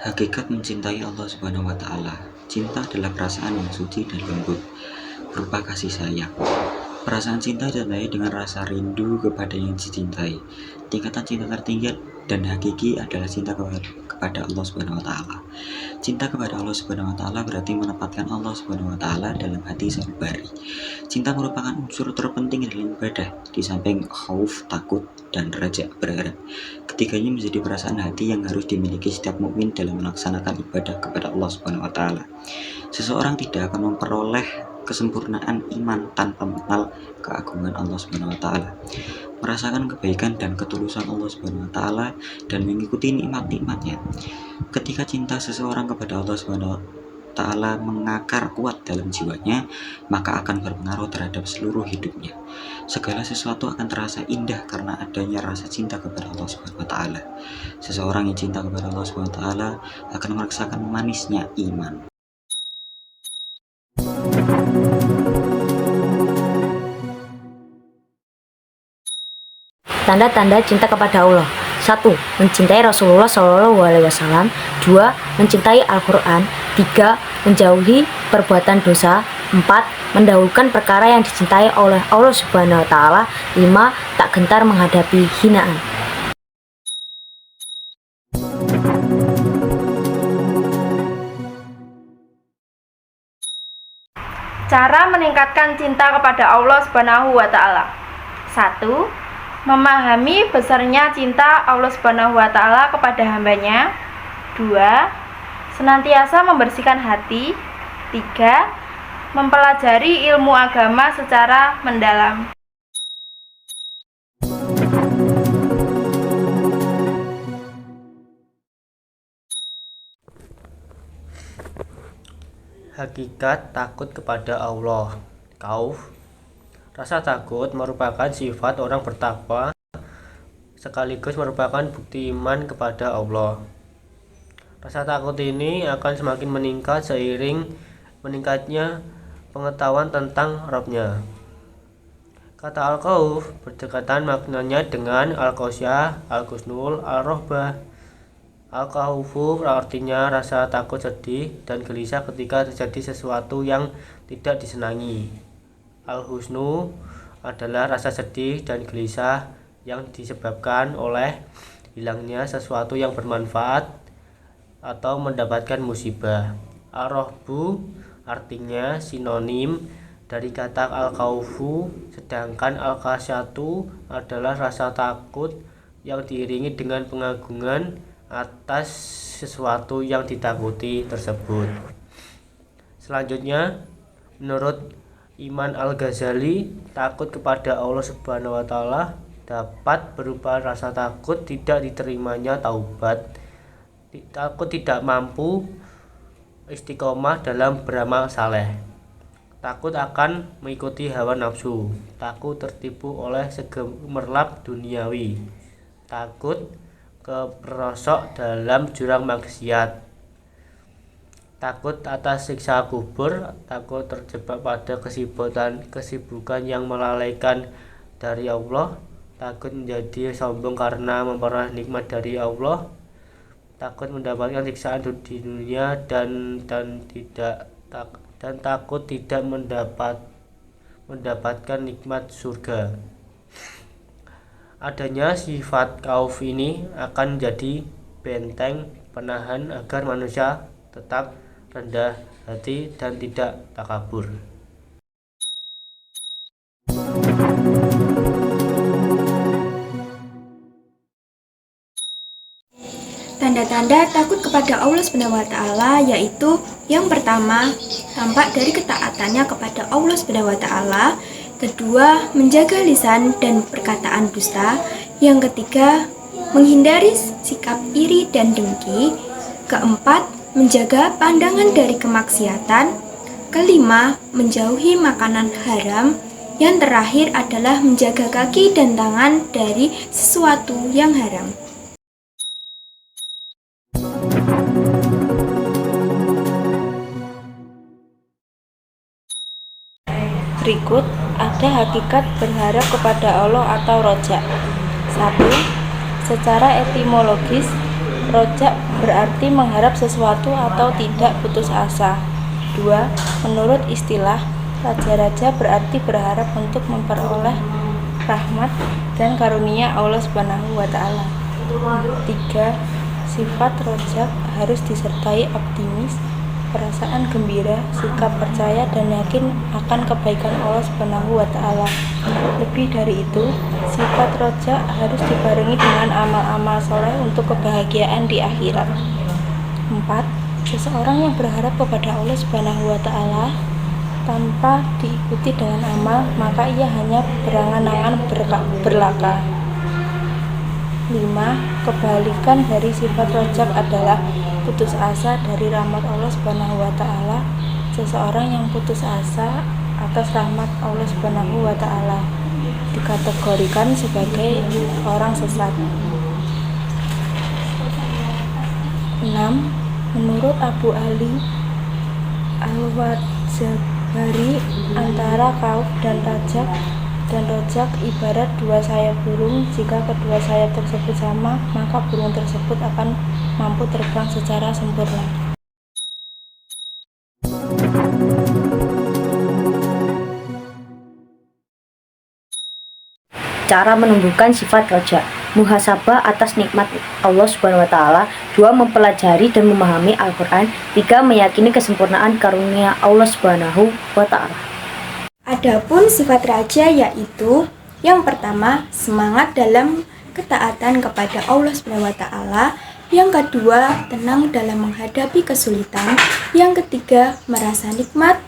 Hakikat mencintai Allah Subhanahu wa Ta'ala. Cinta adalah perasaan yang suci dan lembut, berupa kasih sayang. Perasaan cinta ditandai dengan rasa rindu kepada yang dicintai. Tingkatan cinta tertinggi dan hakiki adalah cinta kepada Allah Subhanahu wa Ta'ala. Cinta kepada Allah Subhanahu wa Ta'ala berarti menempatkan Allah Subhanahu wa Ta'ala dalam hati sanubari. Cinta merupakan unsur terpenting dalam ibadah, di samping khauf, takut, dan raja berharap. Ketiganya menjadi perasaan hati yang harus dimiliki setiap mukmin dalam melaksanakan ibadah kepada Allah Subhanahu wa Ta'ala. Seseorang tidak akan memperoleh kesempurnaan iman tanpa mengenal keagungan Allah Subhanahu wa Ta'ala, merasakan kebaikan dan ketulusan Allah Subhanahu wa Ta'ala, dan mengikuti nikmat-nikmatnya. Ketika cinta seseorang kepada Allah Subhanahu wa Ta'ala mengakar kuat dalam jiwanya, maka akan berpengaruh terhadap seluruh hidupnya. Segala sesuatu akan terasa indah karena adanya rasa cinta kepada Allah Subhanahu wa Ta'ala. Seseorang yang cinta kepada Allah Subhanahu wa Ta'ala akan merasakan manisnya iman. Tanda-tanda cinta kepada Allah. 1. Mencintai Rasulullah SAW. 2. Mencintai Al-Quran. 3. Menjauhi perbuatan dosa. 4. Mendahulukan perkara yang dicintai oleh Allah Subhanahu wa Ta'ala. 5. Tak gentar menghadapi hinaan. Cara meningkatkan cinta kepada Allah Subhanahu wa Ta'ala. 1. Memahami besarnya cinta Allah Subhanahu wa Ta'ala kepada hambanya. 2. Senantiasa membersihkan hati. 3. Mempelajari ilmu agama secara mendalam. Hakikat takut kepada Allah. Khauf. Rasa takut merupakan sifat orang bertakwa, sekaligus merupakan bukti iman kepada Allah. Rasa takut ini akan semakin meningkat seiring meningkatnya pengetahuan tentang Rabb-nya. Kata al-khauf berdekatan maknanya dengan al-khosyah, al-husnul, al-rohbah. Al-khaufu artinya rasa takut, sedih, dan gelisah ketika terjadi sesuatu yang tidak disenangi. Al-husnu adalah rasa sedih dan gelisah yang disebabkan oleh hilangnya sesuatu yang bermanfaat atau mendapatkan musibah. Ar-rohbu artinya sinonim dari kata al-khaufu, sedangkan al-khasyatu adalah rasa takut yang diiringi dengan pengagungan atas sesuatu yang ditakuti tersebut. Selanjutnya, menurut Iman Al-Ghazali, takut kepada Allah Subhanahu wa Ta'ala dapat berupa rasa takut tidak diterimanya taubat, takut tidak mampu istiqomah dalam beramal saleh, takut akan mengikuti hawa nafsu, takut tertipu oleh segemerlap duniawi, takut keperosok dalam jurang maksiat, takut atas siksa kubur, takut terjebak pada kesibukan yang melalaikan dari Allah, takut menjadi sombong karena memperoleh nikmat dari Allah, takut mendapatkan siksaan di dunia dan takut tidak mendapatkan nikmat surga. Adanya sifat khauf ini akan menjadi benteng penahan agar manusia tetap rendah hati dan tidak takabur. Tanda-tanda takut kepada Allah Subhanahu wa Ta'ala yaitu yang pertama, tampak dari ketaatannya kepada Allah Subhanahu wa Ta'ala. Kedua, menjaga lisan dan perkataan dusta. Yang ketiga, menghindari sikap iri dan dengki. Keempat, menjaga pandangan dari kemaksiatan. Kelima, menjauhi makanan haram. Yang terakhir adalah menjaga kaki dan tangan dari sesuatu yang haram. Berikut ada hakikat berharap kepada Allah atau roja. 1. Secara etimologis, Rojak berarti mengharap sesuatu atau tidak putus asa. 2. Menurut istilah, raja-raja berarti berharap untuk memperoleh rahmat dan karunia Allah Subhanahu wa Ta'ala. 3. Sifat rojak harus disertai optimis, perasaan gembira, sikap percaya dan yakin akan kebaikan Allah Subhanahu wa Ta'ala. Lebih dari itu, sifat rojak harus dibarengi dengan amal-amal soleh untuk kebahagiaan di akhirat. 4. Seseorang yang berharap kepada Allah Subhanahu wa Ta'ala tanpa diikuti dengan amal, maka ia hanya berangan-angan berlaka. 5. Kebalikan dari sifat rojak adalah putus asa dari rahmat Allah Subhanahu wa Ta'ala. Seseorang yang putus asa atas rahmat Allah Subhanahu wa Ta'ala dikategorikan sebagai orang sesat. 6. Menurut Abu Ali Al-Wadzabari, antara khauf dan rojak ibarat dua sayap burung. Jika kedua sayap tersebut sama, maka burung tersebut akan mampu terbang secara sempurna. Cara menumbuhkan sifat roja: muhasabah atas nikmat Allah Subhanahu wa Ta'ala. 2. Mempelajari dan memahami Al-Quran. 3. Meyakini kesempurnaan karunia Allah Subhanahu wa Ta'ala. Adapun sifat raja yaitu yang pertama, semangat dalam ketaatan kepada Allah Subhanahu wa Ta'ala. Yang kedua, tenang dalam menghadapi kesulitan. Yang ketiga, merasa nikmat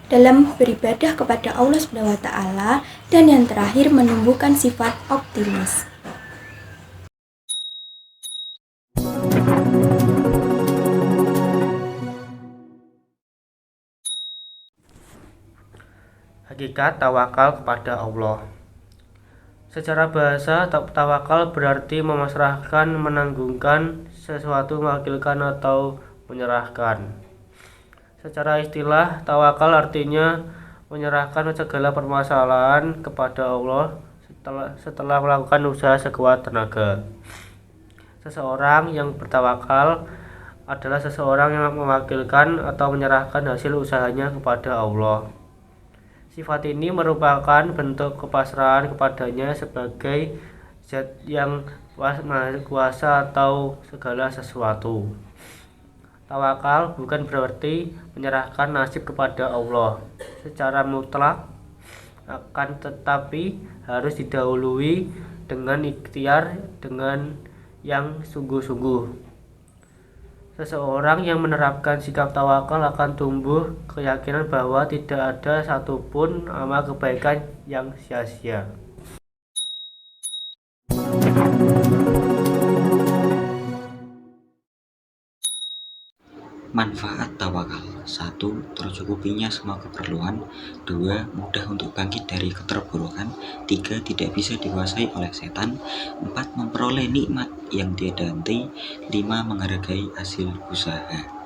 dalam beribadah kepada Allah Subhanahu wa Ta'ala. Dan yang terakhir, menumbuhkan sifat optimis. Hakikat tawakal kepada Allah. Secara bahasa, tawakal berarti memasrahkan, menanggungkan sesuatu, mewakilkan atau menyerahkan. Secara istilah, tawakal artinya menyerahkan segala permasalahan kepada Allah setelah melakukan usaha sekuat tenaga. Seseorang yang bertawakal adalah seseorang yang mewakilkan atau menyerahkan hasil usahanya kepada Allah. Sifat ini merupakan bentuk kepasrahan kepadanya sebagai zat yang maha kuasa atau segala sesuatu. Tawakal bukan berarti menyerahkan nasib kepada Allah secara mutlak, akan tetapi harus didahului dengan ikhtiar dengan yang sungguh-sungguh. Seseorang yang menerapkan sikap tawakal akan tumbuh keyakinan bahwa tidak ada satupun amal kebaikan yang sia-sia. Manfaat tawakal: 1. Tercukupinya semua keperluan. 2. Mudah untuk bangkit dari keterpurukan. 3. Tidak bisa dikuasai oleh setan. 4. Memperoleh nikmat yang tiada henti. 5. Menghargai hasil usaha.